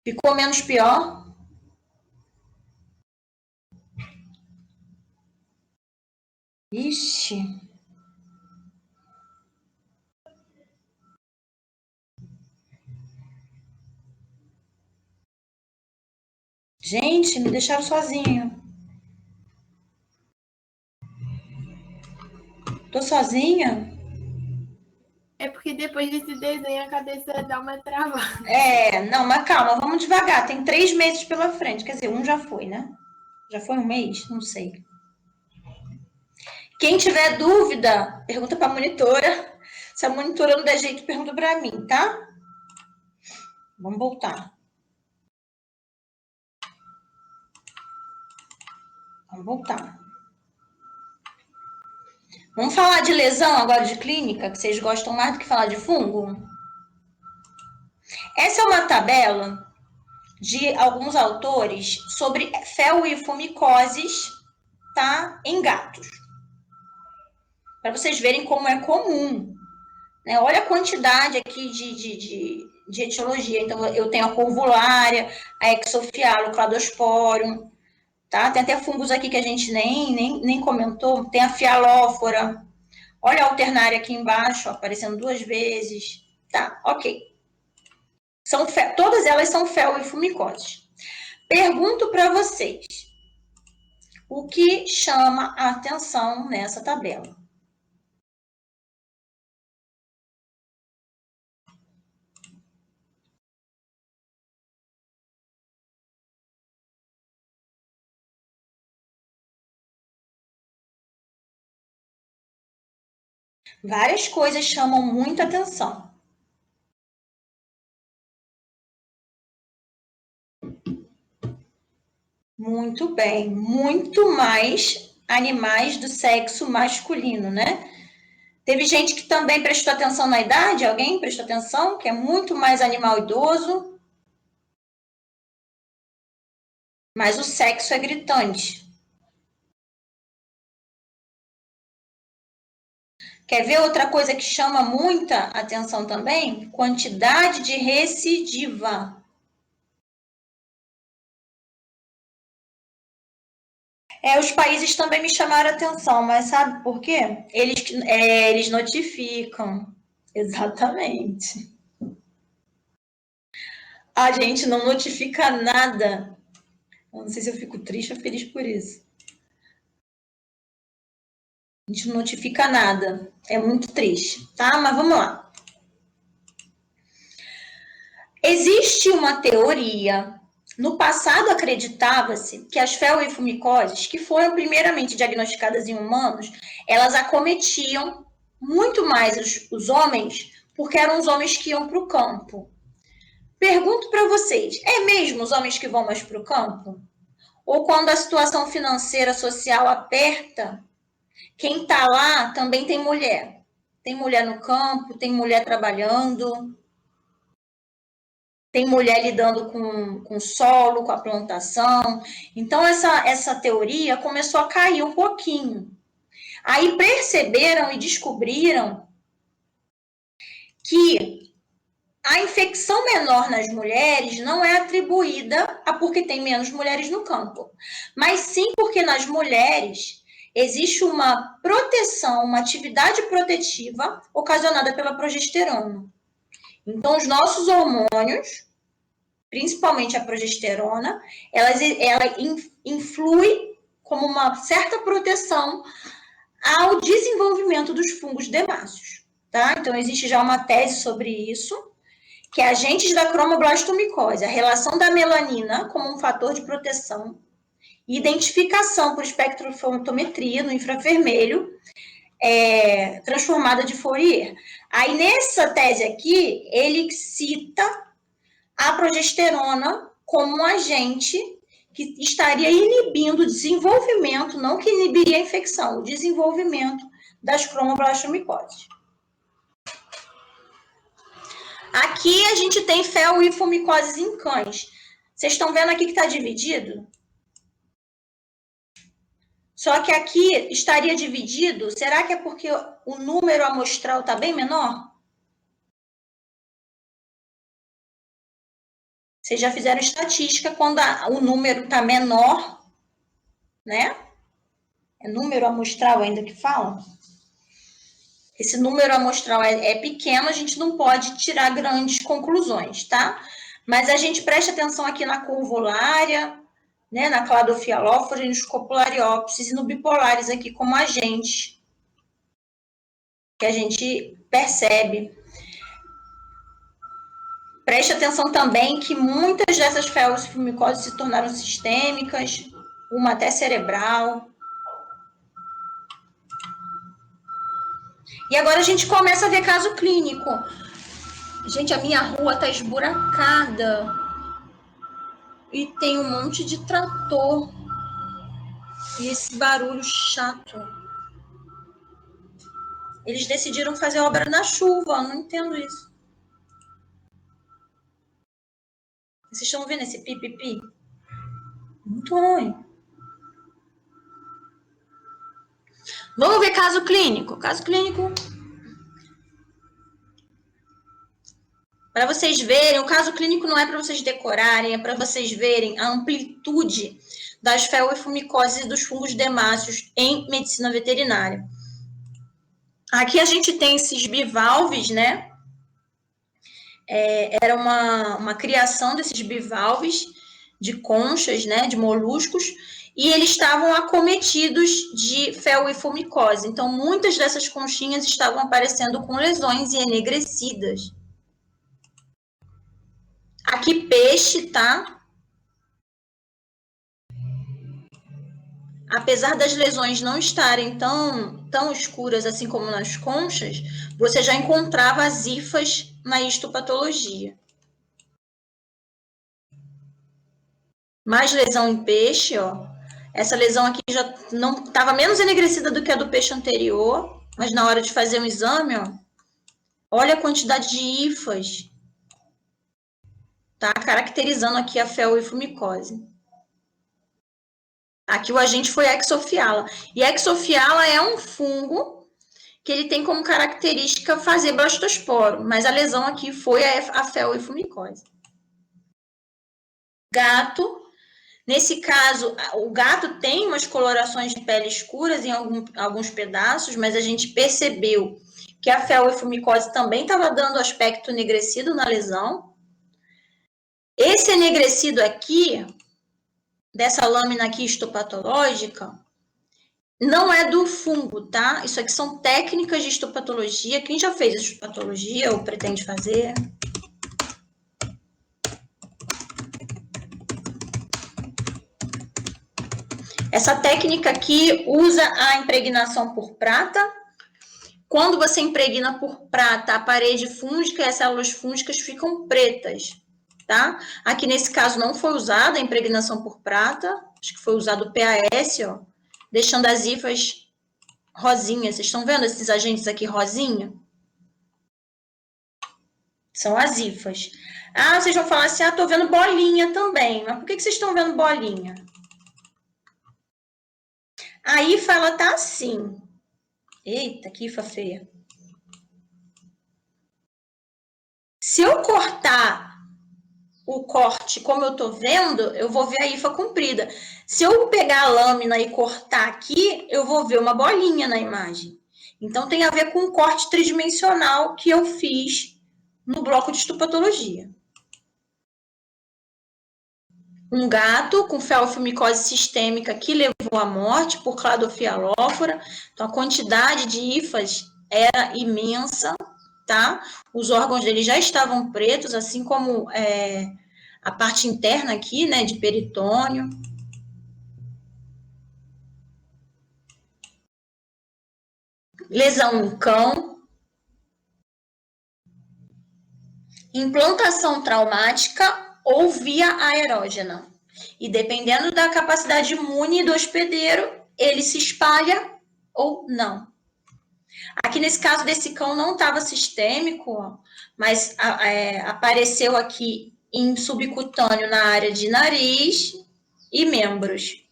Ficou menos pior? Ixi. Gente, me deixaram sozinho. Tô sozinha? É porque depois desse desenho a cabeça dá uma travada. Não, mas calma, vamos devagar. Tem 3 meses pela frente. Quer dizer, um já foi, né? Já foi um mês? Não sei. Quem tiver dúvida, pergunta para a monitora. Se a monitora não der jeito, pergunta para mim, tá? Vamos voltar. Vamos voltar. Vamos falar de lesão agora de clínica, que vocês gostam mais do que falar de fungo? Essa é uma tabela de alguns autores sobre felwifomicoses, tá? Em gatos. Para vocês verem como é comum. Né? Olha a quantidade aqui de etiologia. Então, eu tenho a corvulária, a exofialo, o cladosporium, tá? Tem até fungos aqui que a gente nem comentou. Tem a fialófora. Olha a alternária aqui embaixo, ó, aparecendo 2 vezes. Tá, ok. Todas elas são felwifomicoses. Pergunto para vocês, o que chama a atenção nessa tabela? Várias coisas chamam muita atenção. Muito bem, muito mais animais do sexo masculino, né? Teve gente que também prestou atenção na idade? Alguém prestou atenção? Que é muito mais animal idoso. Mas o sexo é gritante. Quer ver outra coisa que chama muita atenção também? Quantidade de recidiva. Os países também me chamaram a atenção, mas sabe por quê? Eles notificam. Exatamente. A gente não notifica nada. Eu não sei se eu fico triste ou feliz por isso. A gente não notifica nada. É muito triste, tá? Mas vamos lá. Existe uma teoria. No passado, acreditava-se que as feoifumicoses, que foram primeiramente diagnosticadas em humanos, elas acometiam muito mais os homens, porque eram os homens que iam para o campo. Pergunto para vocês, é mesmo os homens que vão mais para o campo? Ou quando a situação financeira, social aperta, quem está lá também tem mulher? Tem mulher no campo, tem mulher trabalhando, tem mulher lidando com o solo, com a plantação. Então, essa teoria começou a cair um pouquinho. Aí perceberam e descobriram que a infecção menor nas mulheres não é atribuída a porque tem menos mulheres no campo, mas sim porque nas mulheres existe uma proteção, uma atividade protetiva ocasionada pela progesterona. Então, os nossos hormônios, principalmente a progesterona, ela influi como uma certa proteção ao desenvolvimento dos fungos demáceos, tá? Então, existe já uma tese sobre isso, que é agentes da cromoblastomicose, a relação da melanina como um fator de proteção, identificação por espectrofotometria no infravermelho, transformada de Fourier. Aí, nessa tese aqui, ele cita a progesterona como um agente que estaria inibindo o desenvolvimento, não que inibiria a infecção, o desenvolvimento das cromoblastomicoses. Aqui a gente tem feoifumicoses em cães. Vocês estão vendo aqui que está dividido? Só que aqui estaria dividido, será que é porque o número amostral está bem menor? Vocês já fizeram estatística quando o número está menor, né? É número amostral ainda que fala? Esse número amostral é pequeno, a gente não pode tirar grandes conclusões, tá? Mas a gente presta atenção aqui na curva horária, né, na cladofialófora, nos copulariópsis e no bipolares aqui como agentes que a gente percebe. Preste atenção também que muitas dessas feoifumicoses se tornaram sistêmicas, uma até cerebral. E agora a gente começa a ver caso clínico. Gente, a minha rua tá esburacada. E tem um monte de trator. E esse barulho chato. Eles decidiram fazer obra na chuva, eu não entendo isso. Vocês estão vendo esse pipipi? Muito ruim. Vamos ver caso clínico. Caso clínico. Para vocês verem, o caso clínico não é para vocês decorarem, é para vocês verem a amplitude das feoifumicoses e dos fungos demáceos em medicina veterinária. Aqui a gente tem esses bivalves, né? Era uma criação desses bivalves de conchas, né? De moluscos, e eles estavam acometidos de feoifumicose. Então, muitas dessas conchinhas estavam aparecendo com lesões e enegrecidas. Aqui, peixe, tá? Apesar das lesões não estarem tão escuras assim como nas conchas, você já encontrava as hifas na histopatologia. Mais lesão em peixe, ó. Essa lesão aqui já não estava menos enegrecida do que a do peixe anterior, mas na hora de fazer um exame, ó, olha a quantidade de hifas. Tá caracterizando aqui a feoifumicose. Aqui o agente foi Exophiala. E Exophiala é um fungo que ele tem como característica fazer blastosporo, mas a lesão aqui foi a feoifumicose. Gato, nesse caso, o gato tem umas colorações de pele escuras em alguns pedaços, mas a gente percebeu que a feoifumicose também estava dando aspecto enegrecido na lesão. Esse enegrecido aqui, dessa lâmina aqui histopatológica, não é do fungo, tá? Isso aqui são técnicas de histopatologia. Quem já fez histopatologia ou pretende fazer? Essa técnica aqui usa a impregnação por prata. Quando você impregna por prata a parede fúngica, as células fúngicas ficam pretas, tá? Aqui nesse caso não foi usada a impregnação por prata, acho que foi usado o PAS, ó, deixando as hifas rosinhas. Vocês estão vendo esses agentes aqui rosinha? São as hifas. Ah, vocês vão falar assim, tô vendo bolinha também. Mas por que vocês estão vendo bolinha? A hifa, ela tá assim. Eita, que hifa feia. Se eu cortar o corte como eu tô vendo, eu vou ver a hifa comprida. Se eu pegar a lâmina e cortar aqui, eu vou ver uma bolinha na imagem. Então, tem a ver com o corte tridimensional que eu fiz no bloco de histopatologia. Um gato com feoifumicose sistêmica que levou à morte por cladofialófora. Então, a quantidade de hifas era imensa, tá? Os órgãos dele já estavam pretos, assim como a parte interna aqui, né, de peritônio. Lesão em cão. Implantação traumática ou via aerógena. E dependendo da capacidade imune do hospedeiro, ele se espalha ou não. Aqui nesse caso desse cão não estava sistêmico, mas apareceu aqui em subcutâneo na área de nariz e membros.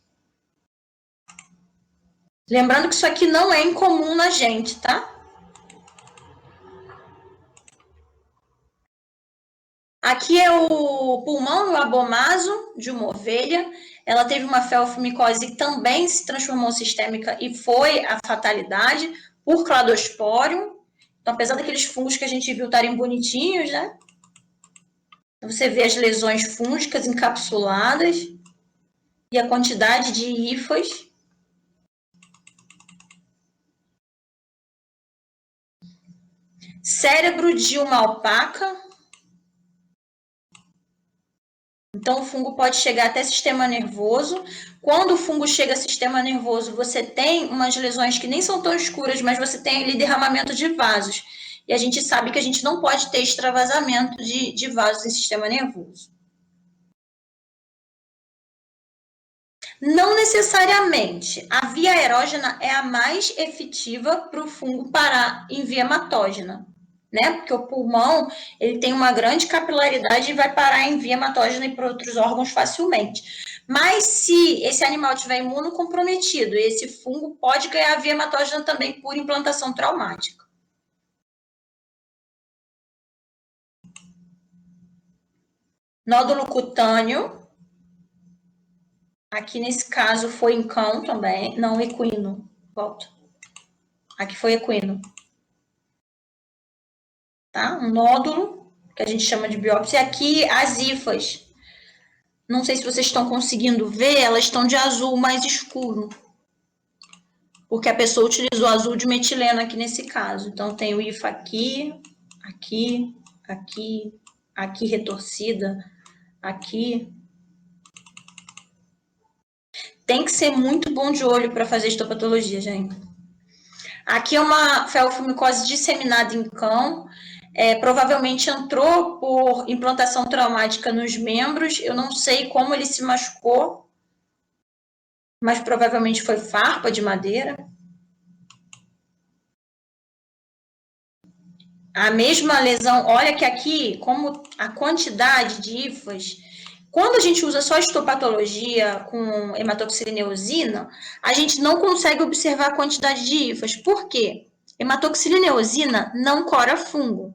Lembrando que isso aqui não é incomum na gente, tá? Aqui é o pulmão, o abomaso de uma ovelha. Ela teve uma feoifumicose que também se transformou sistêmica e foi a fatalidade por cladosporium. Então, apesar daqueles fungos que a gente viu estarem bonitinhos, né? Você vê as lesões fúngicas encapsuladas e a quantidade de hifas. Cérebro de uma alpaca. Então, o fungo pode chegar até sistema nervoso. Quando o fungo chega ao sistema nervoso, você tem umas lesões que nem são tão escuras, mas você tem ali derramamento de vasos. E a gente sabe que a gente não pode ter extravasamento de vasos em sistema nervoso. Não necessariamente. A via aerógena é a mais efetiva para o fungo parar em via hematógena, né? Porque o pulmão, ele tem uma grande capilaridade e vai parar em via hematógena e para outros órgãos facilmente. Mas se esse animal tiver imunocomprometido, esse fungo pode ganhar via hematógena também por implantação traumática. Nódulo cutâneo. Aqui nesse caso foi em cão também, não equino. Volta. Aqui foi equino. Tá? Um nódulo, que a gente chama de biópsia. E aqui as hifas. Não sei se vocês estão conseguindo ver, elas estão de azul mais escuro. Porque a pessoa utilizou azul de metileno aqui nesse caso. Então, tem o hifa aqui, aqui, aqui, aqui retorcida, aqui. Tem que ser muito bom de olho para fazer histopatologia, gente. Aqui é uma feoifumicose disseminada em cão. Provavelmente entrou por implantação traumática nos membros. Eu não sei como ele se machucou, mas provavelmente foi farpa de madeira. A mesma lesão, olha que aqui, como a quantidade de hifas. Quando a gente usa só histopatologia com hematoxilina eosina, a gente não consegue observar a quantidade de hifas. Por quê? Hematoxilina eosina não cora fungo,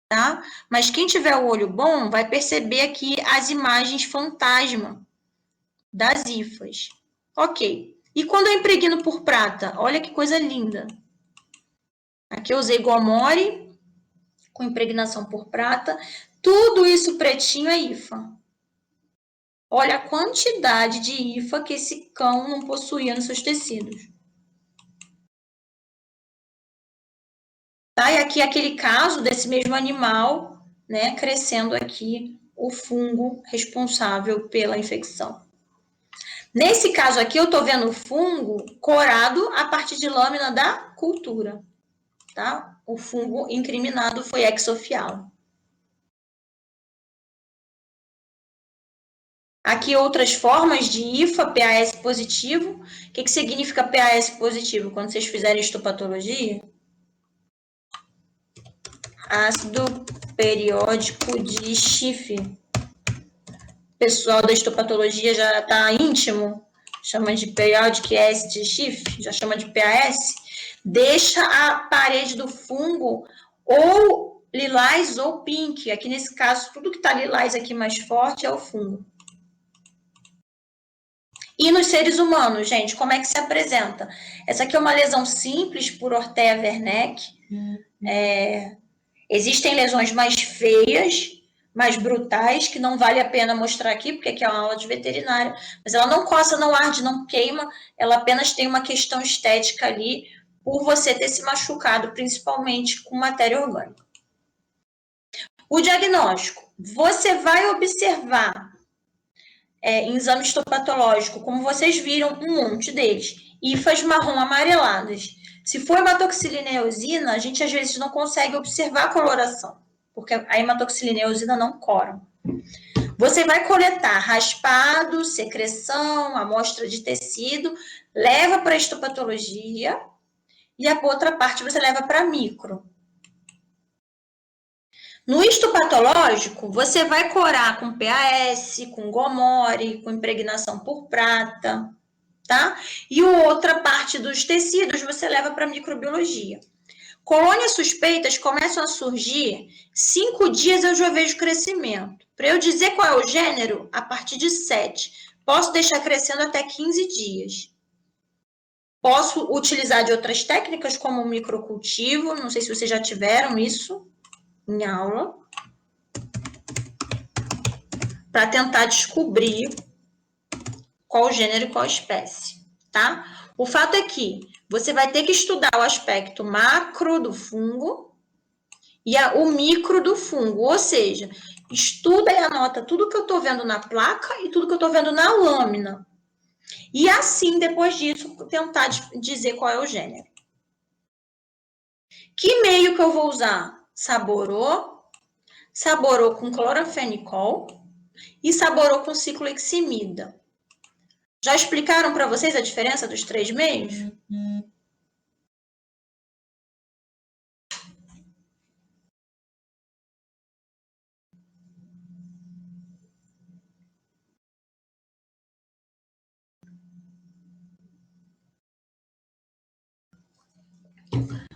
tá? Mas quem tiver o olho bom vai perceber aqui as imagens fantasma das hifas. Ok. E quando eu impregno por prata? Olha que coisa linda. Aqui eu usei Gomori com impregnação por prata. Tudo isso pretinho é hifa. Olha a quantidade de hifa que esse cão não possuía nos seus tecidos. Tá? E aqui aquele caso desse mesmo animal, né, crescendo aqui o fungo responsável pela infecção. Nesse caso aqui, eu estou vendo o fungo corado a partir de lâmina da cultura. Tá? O fungo incriminado foi Exophyallum. Aqui outras formas de IFA, PAS positivo. O que significa PAS positivo? Quando vocês fizerem histopatologia, ácido periódico de Schiff. O pessoal da histopatologia já está íntimo, chama de periodic acid Schiff, já chama de PAS. Deixa a parede do fungo ou lilás ou pink. Aqui nesse caso, tudo que está lilás aqui mais forte é o fungo. E nos seres humanos, gente, como é que se apresenta? Essa aqui é uma lesão simples por Orteia Werneck. Existem lesões mais feias, mais brutais, que não vale a pena mostrar aqui, porque aqui é uma aula de veterinária. Mas ela não coça, não arde, não queima. Ela apenas tem uma questão estética ali, por você ter se machucado, principalmente com matéria orgânica. O diagnóstico. Você vai observar em exame histopatológico, como vocês viram, um monte deles. Hifas marrom amareladas. Se for hematoxilina eosina, a gente às vezes não consegue observar a coloração, porque a hematoxilina eosina não cora. Você vai coletar raspado, secreção, amostra de tecido, leva para a histopatologia e a outra parte você leva para micro. No histopatológico, você vai corar com PAS, com Gomori, com impregnação por prata, tá? E outra parte dos tecidos você leva para microbiologia. Colônias suspeitas começam a surgir, 5 dias eu já vejo crescimento. Para eu dizer qual é o gênero, a partir de 7. Posso deixar crescendo até 15 dias. Posso utilizar de outras técnicas, como o microcultivo, não sei se vocês já tiveram isso em aula, para tentar descobrir qual o gênero e qual a espécie, tá? O fato é que você vai ter que estudar o aspecto macro do fungo e o micro do fungo, ou seja, estuda e anota tudo que eu estou vendo na placa e tudo que eu estou vendo na lâmina. E assim, depois disso, tentar dizer qual é o gênero. Que meio que eu vou usar? Saborô com cloranfenicol e saborô com cicloheximida. Já explicaram para vocês a diferença dos 3 meios?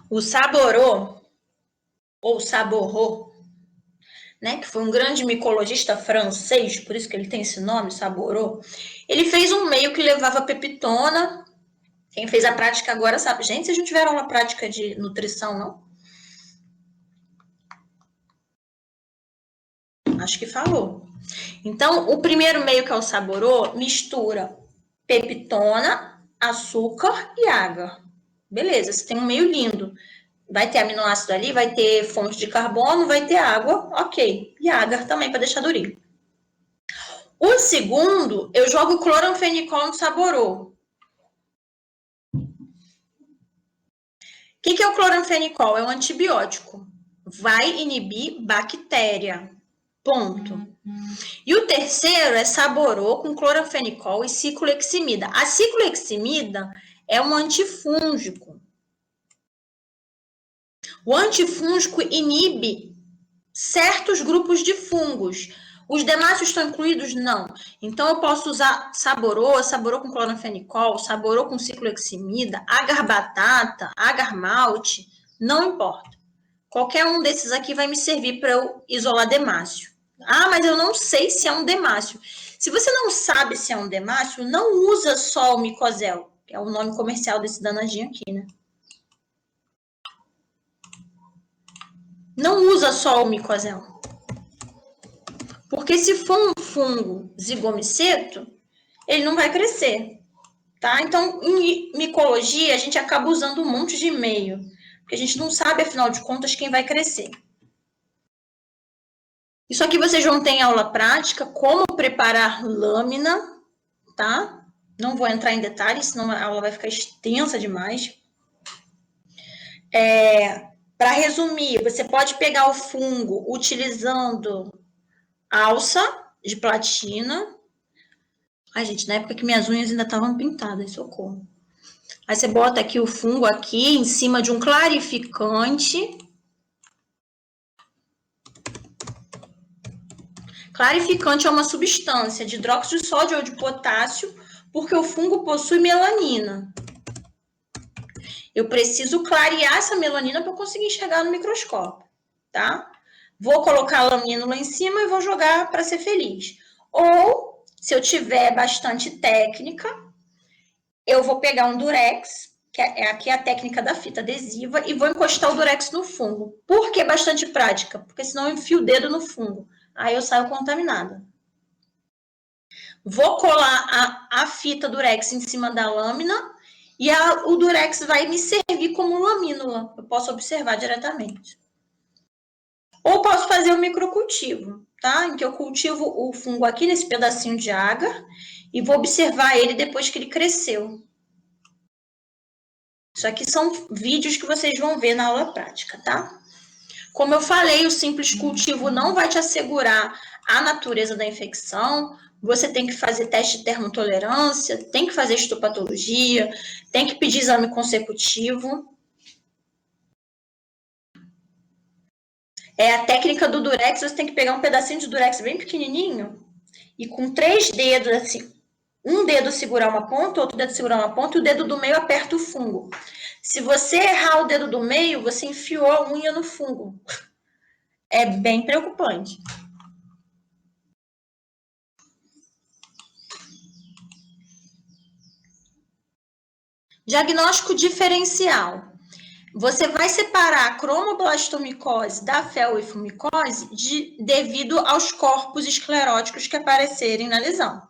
O saborô, ou saborô, né, que foi um grande micologista francês, por isso que ele tem esse nome, saborô, ele fez um meio que levava peptona. Quem fez a prática agora sabe. Gente, vocês não tiveram aula prática de nutrição, não? Acho que falou. Então, o primeiro meio, que é o saborô, mistura peptona, açúcar e água. Beleza, você tem um meio lindo. Vai ter aminoácido ali, vai ter fonte de carbono, vai ter água, ok. E agar também, para deixar durinho. O segundo, eu jogo cloranfenicol no saborô. O que é o cloranfenicol? É um antibiótico. Vai inibir bactéria. Ponto. E o terceiro é saborô com cloranfenicol e cicloheximida. A cicloheximida é um antifúngico. O antifúngico inibe certos grupos de fungos. Os demácios estão incluídos? Não. Então, eu posso usar saborô com cloranfenicol, saborô com cicloheximida, agar-batata, agar-malte, não importa. Qualquer um desses aqui vai me servir para eu isolar demácio. Ah, mas eu não sei se é um demácio. Se você não sabe se é um demácio, não usa só o micozel, que é o nome comercial desse danadinho aqui, né? Não usa só o micozel. Porque se for um fungo zigomiceto, ele não vai crescer, tá? Então, em micologia, a gente acaba usando um monte de meio, porque a gente não sabe, afinal de contas, quem vai crescer. Isso aqui vocês vão ter em aula prática, como preparar lâmina, tá? Não vou entrar em detalhes, senão a aula vai ficar extensa demais. Para resumir, você pode pegar o fungo utilizando alça de platina. Ai, gente, na época que minhas unhas ainda estavam pintadas, socorro. Aí você bota aqui o fungo aqui em cima de um clarificante. Clarificante é uma substância de hidróxido de sódio ou de potássio, porque o fungo possui melanina. Eu preciso clarear essa melanina para eu conseguir enxergar no microscópio, tá? Vou colocar a lamínula em cima e vou jogar para ser feliz. Ou, se eu tiver bastante técnica, eu vou pegar um durex, que é aqui a técnica da fita adesiva, e vou encostar o durex no fungo. Por que bastante prática? Porque senão eu enfio o dedo no fungo. Aí eu saio contaminada. Vou colar a fita durex em cima da lâmina e o durex vai me servir como lamínula. Eu posso observar diretamente. Ou posso fazer um microcultivo, tá? Em que eu cultivo o fungo aqui nesse pedacinho de agar e vou observar ele depois que ele cresceu. Isso aqui são vídeos que vocês vão ver na aula prática, tá? Como eu falei, o simples cultivo não vai te assegurar a natureza da infecção. Você tem que fazer teste de termotolerância, tem que fazer histopatologia, tem que pedir exame consecutivo. A técnica do durex, você tem que pegar um pedacinho de durex bem pequenininho e com 3 dedos, assim, um dedo segurar uma ponta, outro dedo segurar uma ponta e o dedo do meio aperta o fungo. Se você errar o dedo do meio, você enfiou a unha no fungo. É bem preocupante. Diagnóstico diferencial. Você vai separar a cromoblastomicose da felwifilmicose devido aos corpos escleróticos que aparecerem na lesão.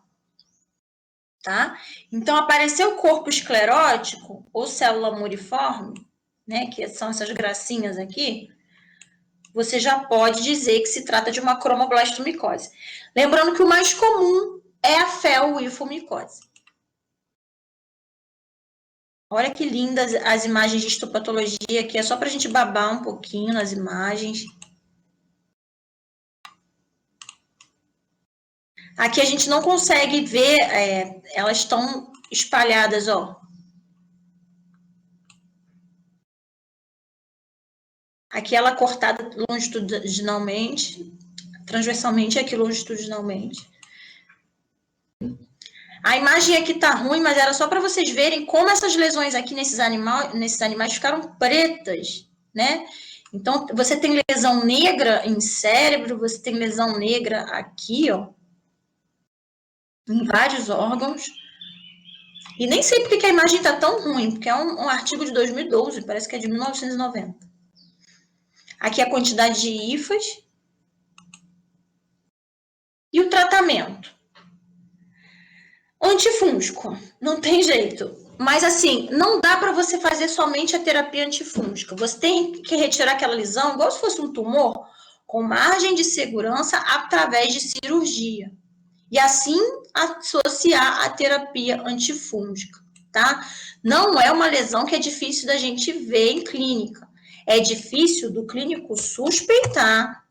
Tá? Então, apareceu o corpo esclerótico ou célula muriforme, né, que são essas gracinhas aqui, você já pode dizer que se trata de uma cromoblastomicose. Lembrando que o mais comum é a felwifilmicose. Olha que lindas as imagens de histopatologia aqui, é só para a gente babar um pouquinho nas imagens. Aqui a gente não consegue ver, elas estão espalhadas, ó. Aqui ela cortada longitudinalmente, transversalmente e aqui longitudinalmente. A imagem aqui tá ruim, mas era só para vocês verem como essas lesões aqui nesses animais ficaram pretas, né? Então, você tem lesão negra em cérebro, você tem lesão negra aqui, ó, em vários órgãos. E nem sei porque que a imagem tá tão ruim, porque é um artigo de 2012, parece que é de 1990. Aqui a quantidade de hifas. E o tratamento? Antifúngico, não tem jeito. Mas assim, não dá para você fazer somente a terapia antifúngica. Você tem que retirar aquela lesão, igual se fosse um tumor, com margem de segurança através de cirurgia. E assim associar a terapia antifúngica, tá? Não é uma lesão que é difícil da gente ver em clínica. É difícil do clínico suspeitar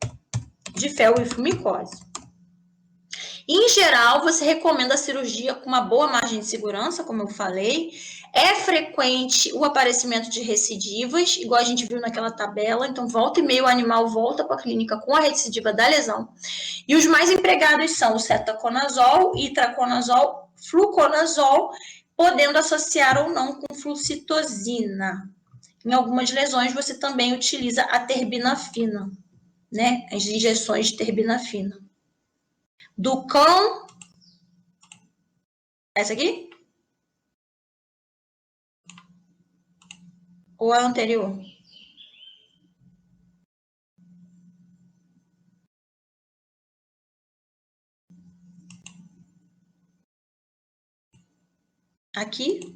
de felwifilmicose. Em geral, você recomenda a cirurgia com uma boa margem de segurança, como eu falei. É frequente o aparecimento de recidivas, igual a gente viu naquela tabela. Então, volta e meia o animal volta para a clínica com a recidiva da lesão. E os mais empregados são o cetaconazol, itraconazol, fluconazol, podendo associar ou não com flucitosina. Em algumas lesões, você também utiliza a terbinafina, né? As injeções de terbinafina. Do cão... Essa aqui? Ou a anterior? Aqui?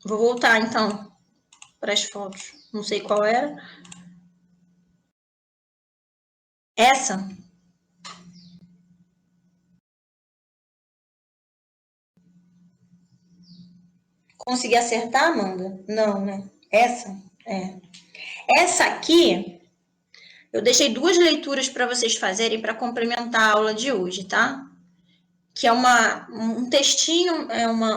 Vou voltar, então, para as fotos. Não sei qual era. Essa? Consegui acertar, Amanda? Não, né? Essa? É. Essa aqui, eu deixei 2 leituras para vocês fazerem para complementar a aula de hoje, tá? Que é um textinho,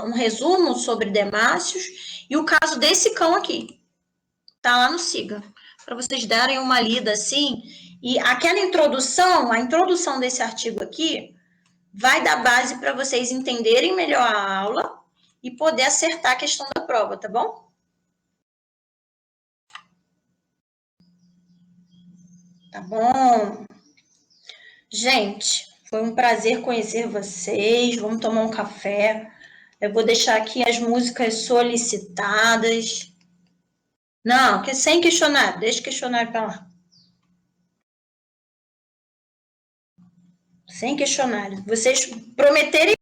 um resumo sobre demácios e o caso desse cão aqui. Tá lá no Siga. Para vocês darem uma lida assim. E aquela introdução, a introdução desse artigo aqui, vai dar base para vocês entenderem melhor a aula e poder acertar a questão da prova, tá bom? Tá bom. Gente, foi um prazer conhecer vocês. Vamos tomar um café. Eu vou deixar aqui as músicas solicitadas. Não, sem questionário. Deixa o questionário para lá. Sem questionário. Vocês prometerem